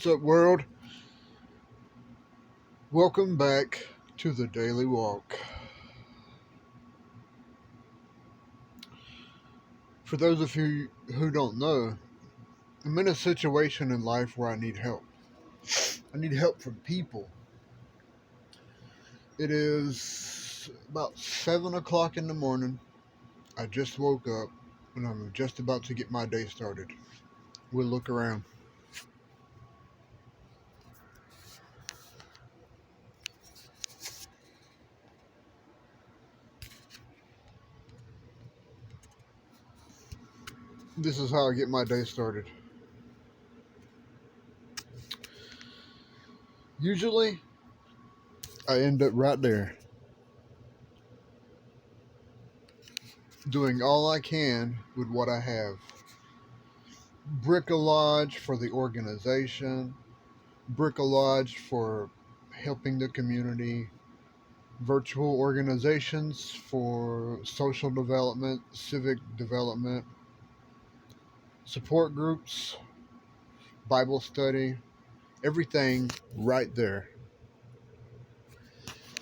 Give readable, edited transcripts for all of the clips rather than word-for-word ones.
What's up, world? Welcome back to the Daily Walk. For those of you who don't know, I'm in a situation in life where I need help. I need help from people. It is about 7 o'clock in the morning. I just woke up and I'm just about to get my day started. We'll look around. This is how I get my day started. Usually, I end up right there, doing all I can with what I have. Bricolage for the organization, bricolage for helping the community, virtual organizations for social development, civic development, support groups, Bible study, everything right there.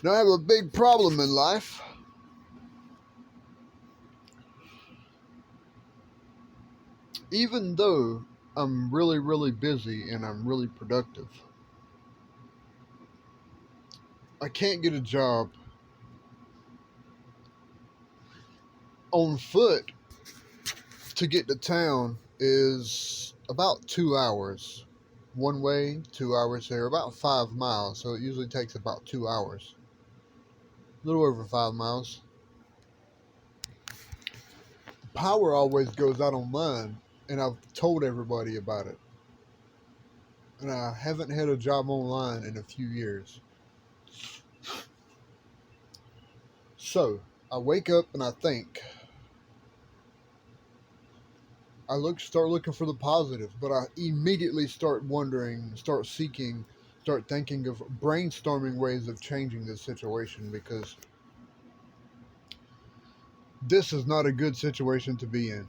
Now, I have a big problem in life. Even though I'm really, really busy and I'm really productive, I can't get a job on foot. To get to town is about 2 hours. One way, 2 hours there, about 5 miles. So it usually takes about 2 hours. A little over 5 miles. Power always goes out on mine, and I've told everybody about it. And I haven't had a job online in a few years. So I wake up and I think. Start looking for the positive, but I immediately start wondering, start seeking, start thinking of brainstorming ways of changing this situation because this is not a good situation to be in.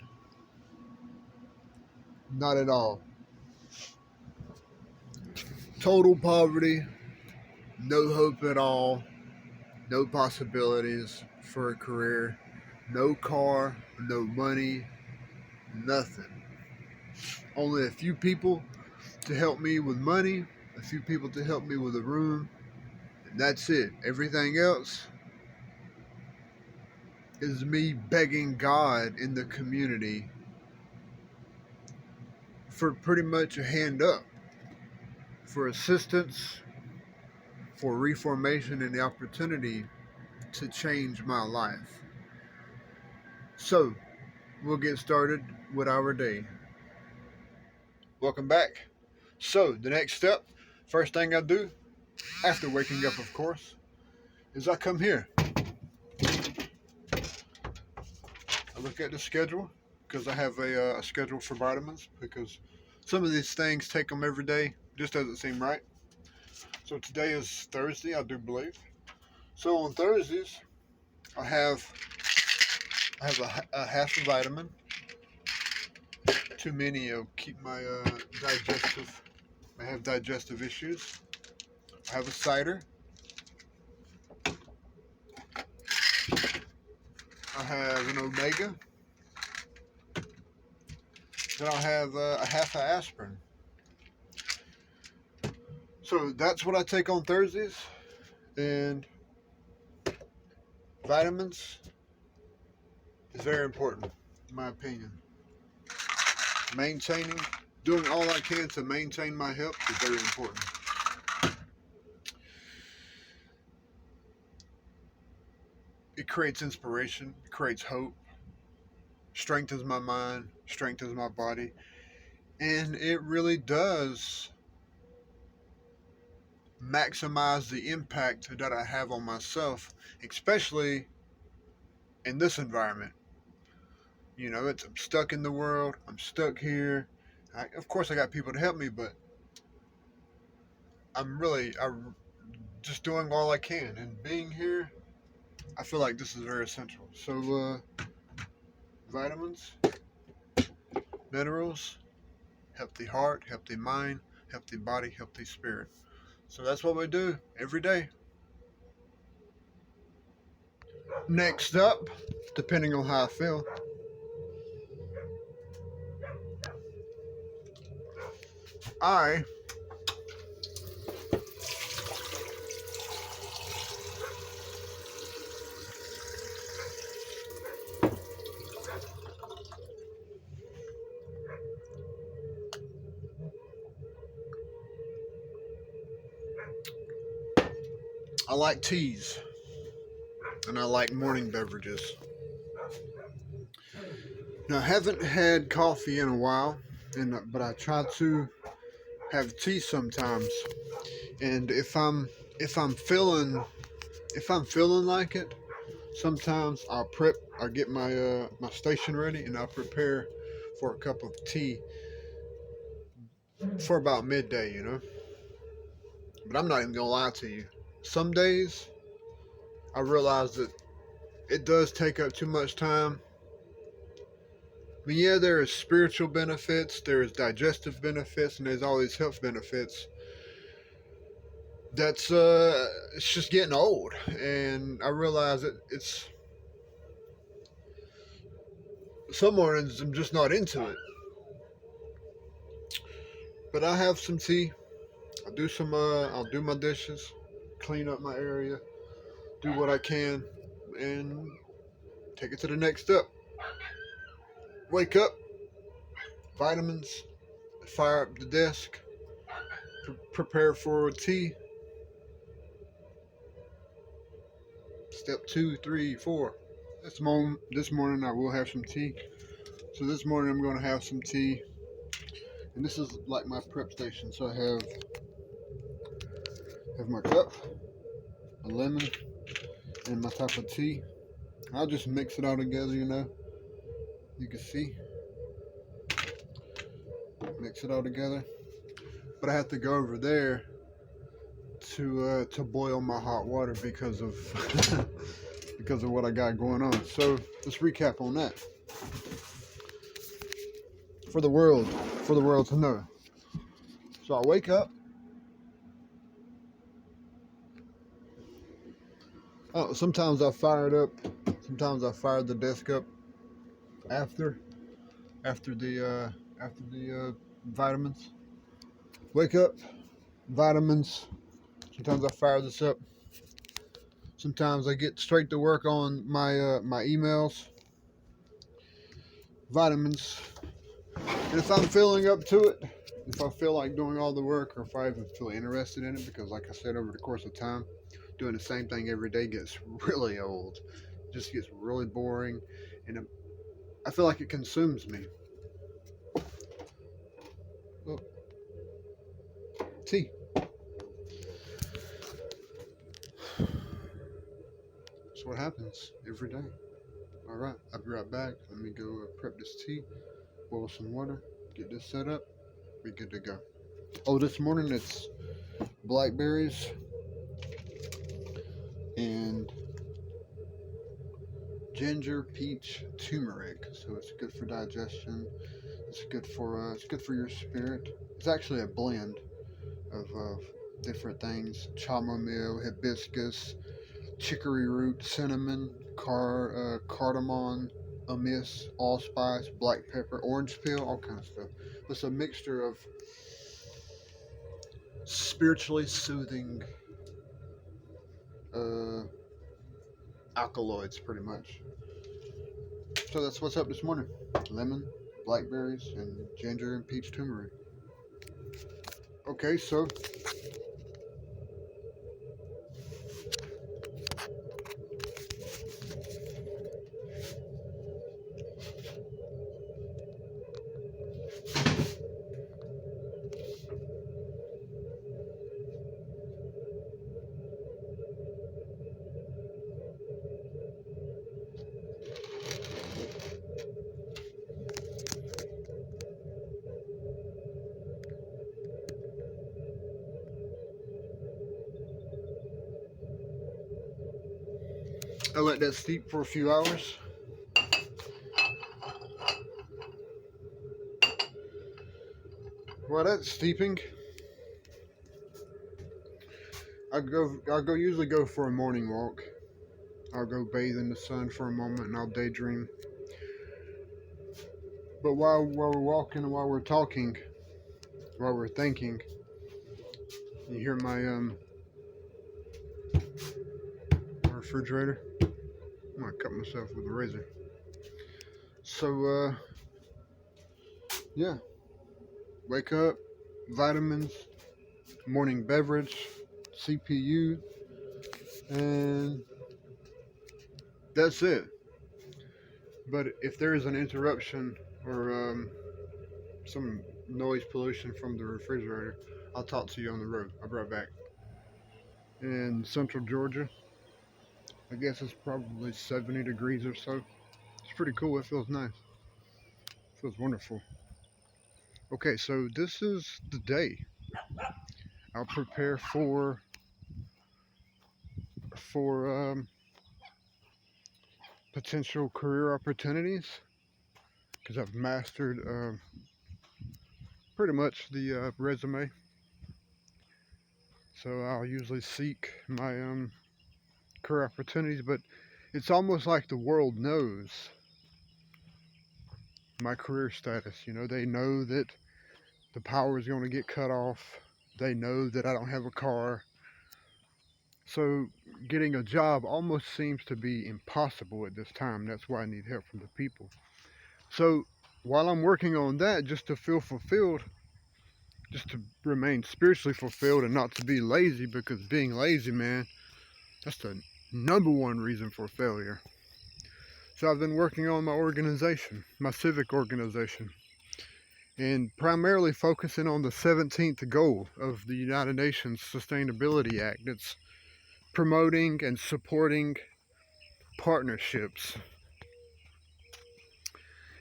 Not at all. Total poverty, no hope at all, no possibilities for a career, no car, no money, nothing. Only a few people to help me with money, a few people to help me with a room, and that's it. Everything else is me begging God in the community for pretty much a hand up, for assistance, for reformation and the opportunity to change my life. So, we'll get started with our day. Welcome back. So, the next step, first thing I do, after waking up, of course, is I come here. I look at the schedule because I have a schedule for vitamins because some of these things take them every day. Just doesn't seem right. So today is Thursday, I do believe. So on Thursdays, I have a half a vitamin. Too many will keep my digestive. I have digestive issues. I have a cider. I have an omega. Then I'll have a half of aspirin. So that's what I take on Thursdays. And vitamins is very important, in my opinion. Doing all I can to maintain my health is very important. It creates inspiration, it creates hope, strengthens my mind, strengthens my body, and it really does maximize the impact that I have on myself, especially in this environment. I'm stuck in the world, I'm stuck here. Of course, I got people to help me, but I'm just doing all I can, and being here, I feel like this is very essential. So, vitamins, minerals, healthy heart, healthy mind, healthy body, healthy spirit. So that's what we do every day. Next up, depending on how I feel, I like teas and I like morning beverages. Now I haven't had coffee in a while, but I try to have tea sometimes. And if I'm feeling like it, sometimes I'll get my station ready and I'll prepare for a cup of tea for about midday, But I'm not even gonna lie to you. Some days I realize that it does take up too much time. I mean, yeah, there is spiritual benefits, there is digestive benefits, and there's all these health benefits. That's it's just getting old, and I realize that it's some mornings I'm just not into it. But I have some tea. I'll do my dishes, clean up my area, do what I can, and take it to the next step. Wake up, vitamins, fire up the desk, prepare for tea. Step 2, 3, 4. This morning I will have some tea. So this morning I'm going to have some tea, and this is like my prep station. So I have my cup, a lemon, and my type of tea. I'll just mix it all together, You can see, mix it all together. But I have to go over there to boil my hot water because of because of what I got going on. So let's recap on that for the world to know. So I wake up. Oh, sometimes I fire it up. Sometimes I fire the desk up after the vitamins. Wake up, vitamins. Sometimes I fire this up. Sometimes I get straight to work on my emails, vitamins, and if I'm feeling up to it, if I feel like doing all the work, or if I even feel interested in it, because like I said, over the course of time, doing the same thing every day gets really old. It just gets really boring, and I feel like it consumes me. Well, tea. That's what happens every day. All right, I'll be right back. Let me go prep this tea, boil some water, get this set up, be good to go. Oh, this morning it's blackberries and ginger peach turmeric. So it's good for digestion. It's good for your spirit. It's actually a blend of different things: chamomile, hibiscus, chicory root, cinnamon, cardamom, anise, allspice, black pepper, orange peel, all kind of stuff. It's a mixture of spiritually soothing uh, alkaloids, pretty much. So that's what's up this morning: lemon, blackberries, and ginger and peach turmeric. Okay, so I let that steep for a few hours. While that's steeping, I usually go for a morning walk. I'll go bathe in the sun for a moment and I'll daydream. But while we're walking and while we're talking, while we're thinking, you hear my refrigerator. I'm gonna cut myself with a razor. So yeah, wake up, vitamins, morning beverage, CPU, and that's it. But if there is an interruption or some noise pollution from the refrigerator, I'll talk to you on the road. I'll be right back. In central Georgia, I guess it's probably 70 degrees or so. It's pretty cool. It feels nice. It feels wonderful. Okay, so this is the day. I'll prepare for potential career opportunities because I've mastered pretty much the resume. So I'll usually seek my career opportunities, but it's almost like the world knows my career status. You know, they know that the power is going to get cut off. They know that I don't have a car. So getting a job almost seems to be impossible at this time. That's why I need help from the people. So while I'm working on that, just to feel fulfilled, just to remain spiritually fulfilled and not to be lazy, because being lazy, man, that's the number one reason for failure. So I've been working on my organization, my civic organization, and primarily focusing on the 17th goal of the United Nations Sustainability Act. It's promoting and supporting partnerships.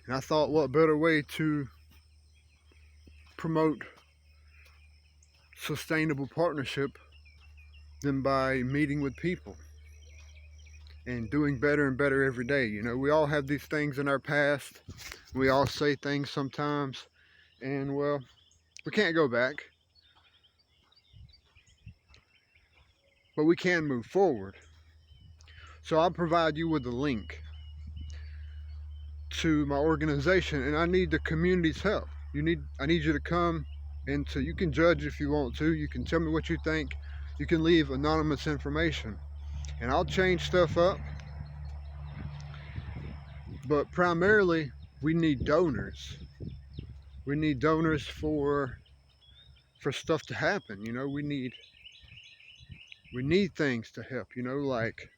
And I thought, what better way to promote sustainable partnership than by meeting with people and doing better and better every day. You know, we all have these things in our past. We all say things sometimes, and well, we can't go back, but we can move forward. So I'll provide you with a link to my organization, and I need the community's help. I need you to come, and so you can judge if you want to. You can tell me what you think. You can leave anonymous information, and I'll change stuff up. But primarily, we need donors. We need donors for stuff to happen. You know, we need things to help. You know, like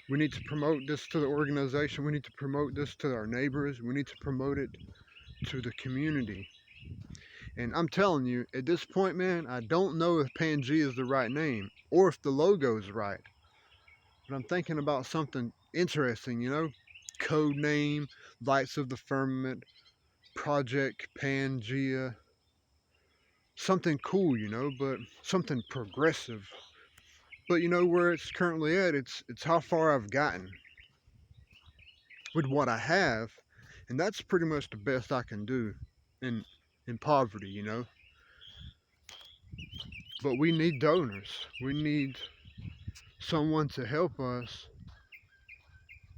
we need to promote this to the organization. We need to promote this to our neighbors. We need to promote it to the community. And I'm telling you, at this point, man, I don't know if Pangea is the right name or if the logo is right. But I'm thinking about something interesting, you know? Code name, Lights of the Firmament, Project Pangea. Something cool, you know, but something progressive. But you know where it's currently at, it's how far I've gotten with what I have, and that's pretty much the best I can do in poverty, you know. But we need donors. We need someone to help us.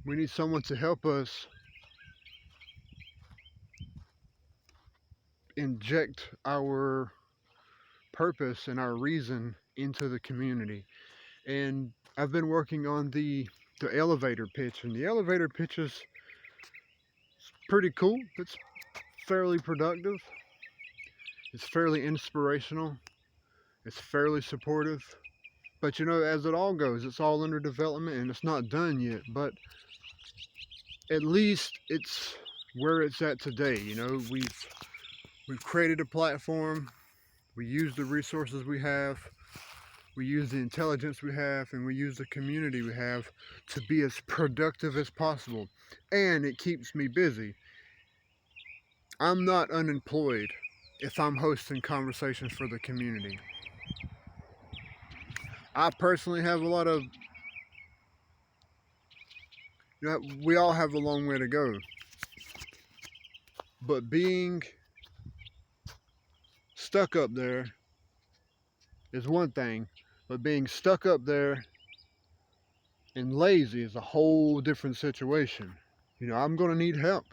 We need someone to help us inject our purpose and our reason into the community. And I've been working on the elevator pitch, and the elevator pitch is pretty cool. It's fairly productive. It's fairly inspirational. It's fairly supportive. But you know, as it all goes, it's all under development and it's not done yet. But at least it's where it's at today. You know, we've created a platform. We use the resources we have. We use the intelligence we have, and we use the community we have to be as productive as possible. And it keeps me busy. I'm not unemployed if I'm hosting conversations for the community. I personally have a lot of, you know, we all have a long way to go. But being stuck up there is one thing, But being stuck up there and lazy is a whole different situation. I'm going to need help.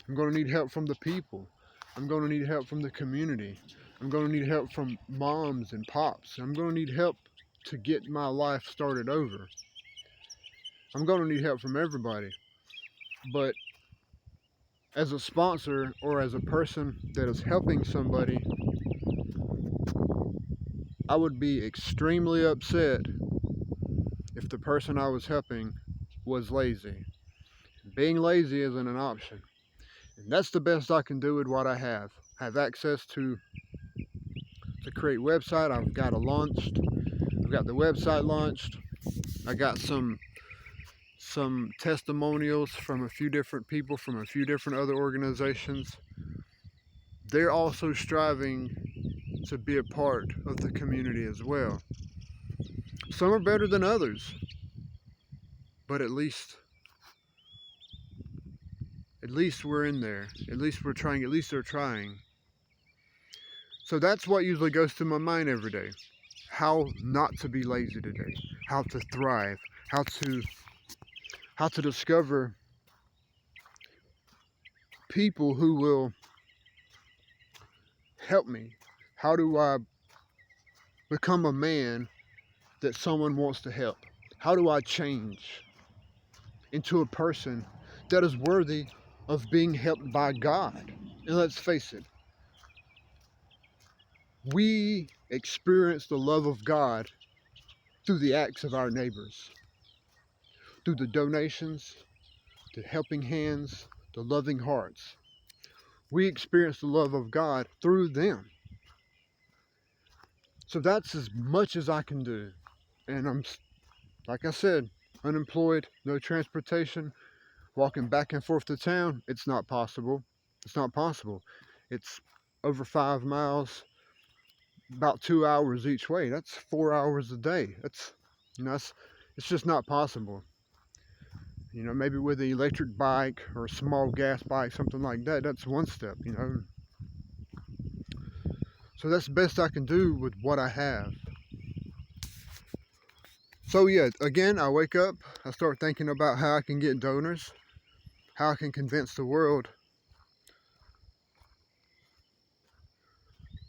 I'm going to need help from the people. I'm going to need help from the community. I'm going to need help from moms and pops. I'm going to need help to get my life started over. I'm going to need help from everybody. But as a sponsor or as a person that is helping somebody, I would be extremely upset if the person I was helping was lazy. Being lazy isn't an option. And that's the best I can do with what I have. I have access to create website. I've got the website launched. I got some testimonials from a few different people from a few different other organizations. They're also striving to be a part of the community as well. Some are better than others, but at least we're in there. At least we're trying. At least they're trying. So that's what usually goes through my mind every day. How not to be lazy today. How to thrive. How to discover people who will help me. How do I become a man that someone wants to help? How do I change into a person that is worthy of being helped by God? And let's face it, we experience the love of God through the acts of our neighbors, through the donations, the helping hands, the loving hearts. We experience the love of God through them. So that's as much as I can do. And I'm, like I said, unemployed, no transportation, walking back and forth to town. It's not possible. It's not possible. It's over 5 miles, about 2 hours each way. That's 4 hours a day. It's just not possible. Maybe with an electric bike or a small gas bike, something like that, that's one step, So that's the best I can do with what I have. So yeah, again, I wake up, I start thinking about how I can get donors, how I can convince the world,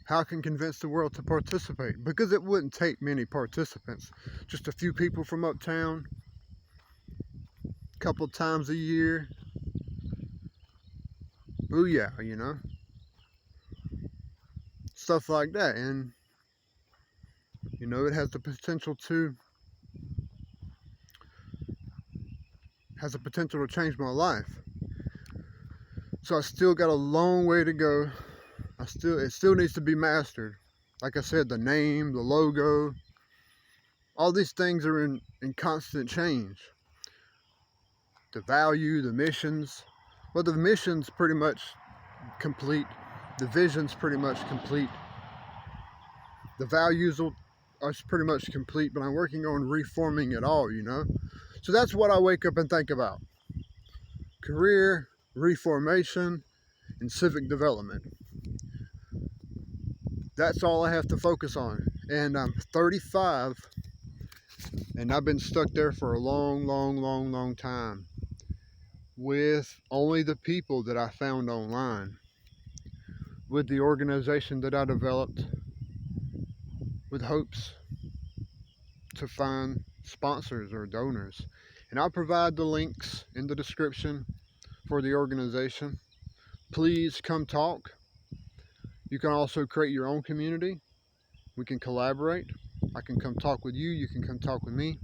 to participate, because it wouldn't take many participants, just a few people from uptown, a couple times a year. Booyah, stuff like that. And it has the potential to change my life. So I still got a long way to go. It still needs to be mastered. Like I said, the name, the logo, all these things are in constant change. The value, the missions. Well, the mission's pretty much complete. The vision's pretty much complete. The values are pretty much complete, but I'm working on reforming it all, So that's what I wake up and think about. Career, reformation, and civic development. That's all I have to focus on. And I'm 35, and I've been stuck there for a long time with only the people that I found online, with the organization that I developed, with hopes to find sponsors or donors. And I'll provide the links in the description for the organization. Please come talk. You can also create your own community. We can collaborate. I can come talk with you. You can come talk with me.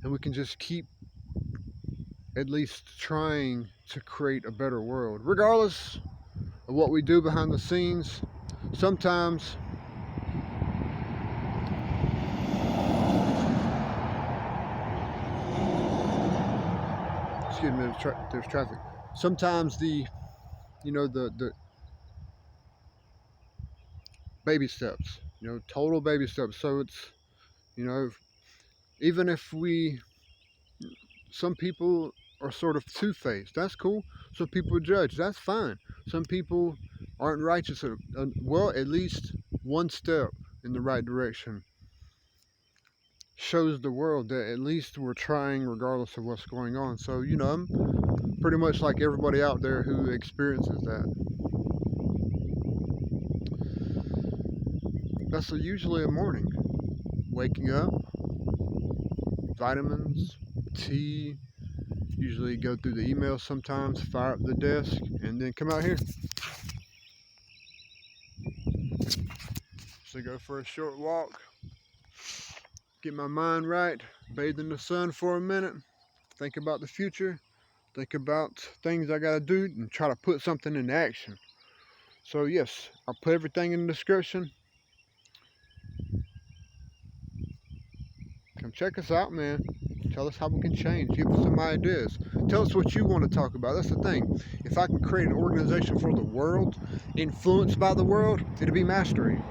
And we can just keep at least trying to create a better world. Regardless of what we do behind the scenes, sometimes excuse me, there's traffic. Sometimes the baby steps, total baby steps. So it's, even if some people are sort of two-faced, that's cool. Some people judge, that's fine. Some people aren't righteous. Well, at least one step in the right direction shows the world that at least we're trying regardless of what's going on. So, you know, I'm pretty much like everybody out there who experiences that. That's usually a morning. Waking up, vitamins, tea, usually go through the email sometimes, fire up the desk, and then come out here. So go for a short walk, get my mind right, bathe in the sun for a minute, think about the future, think about things I gotta do, and try to put something into action. So yes, I'll put everything in the description. Come check us out, man. Tell us how we can change. Give us some ideas. Tell us what you want to talk about. That's the thing. If I can create an organization for the world, influenced by the world, it'll be mastery.